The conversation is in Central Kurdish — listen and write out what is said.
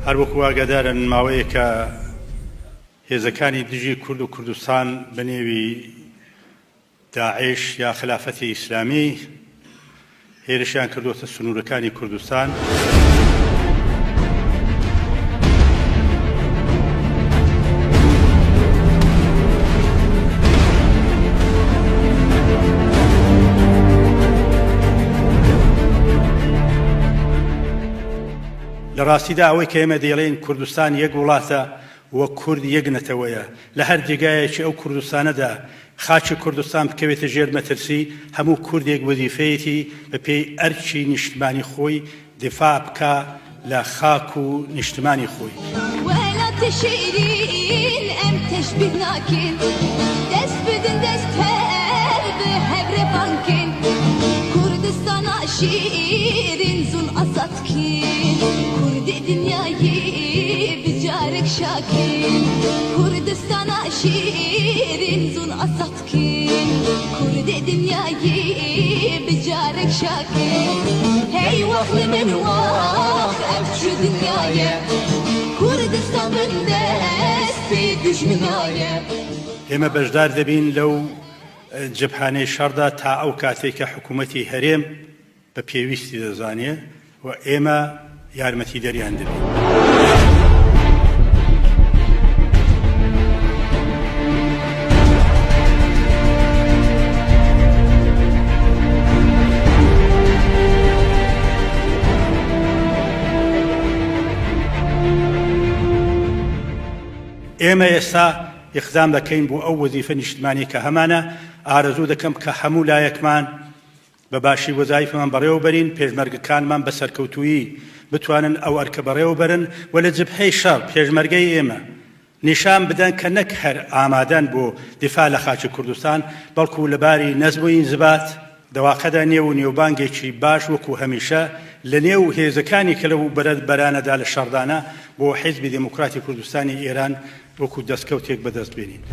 هەروەکو ئاگادارن ماوەیە کە هێزەکانی دژی کورد و کوردستان بەنێوی داعش یا خلافەتی ئیسلامی هێرشیان کردوتە سنوورەکانی کوردستان. لە ڕاستیدا ئەوەی کە ئێمە دەیڵێن کوردستان یەک وڵاتە وە کورد یەک نەتەوەیە، لە هەر جێگایەکی ئەو کوردستانەدا خاچی کوردستان بکەوێتە ژێر مەترسی، هەموو کوردێک وەزیفەیەتی بە پێی ئەرکی نیشتمانی خۆی دفاع بکە لە خاک و نیشتمانی خۆی. وەلاتە شیرین ئەم تەشبیه ناکەین، دەست بدن دەستەر بە هەورێبانکەین، کوردستانە شیرین زون ئازادکەین، کوردی دنیایی بجارێک شاکەین، کوردستانە شیرین زون ئازادکەین، کوردی دنیایی بجارێک شاکەین. هەی وەخڵی من وەخ ئەم چ دنیایە، کوردستان من دەست پێ دوژمنایە. ئێمە بەشدار دەبین لەو جبهانەی شەڕدا تا ئەو کاتێک کە حکوومەتی هەرێم بە پێویستی دەزانێ و ئێمە یارمەتی دەریان دەبین. ئێمە ئێستا ئیقدام دەکەین بۆ ئەو وەزیفە نیشتمانی کە هەمانە. ئارەزوو دەکەم کە هەموو لایەکمان بە باشی وەزایفمان بەڕێوە بەرین، پێشمەرگەکانمان بە سەرکەوتوویی بتوانن ئەو ئەرکە بەڕێوە بەرن و لە جبهەی شەڕ پێشمەرگەی ئێمە نیشان بدەن کە نەک هەر ئامادەن بۆ دفاع لە خاچی کوردستان، بەڵکو لەباری نەزم و ئینزبات دەواقەدا نێو و نێوبانگێکی باش وەکو هەمیشە لە نێو هێزەکانی کە لەو بەرانەدا لە شەڕدانە بۆ حیزبی دموکراتی کوردستانی ئێران وەکو دەستکەوتێک بەدەست بێنین.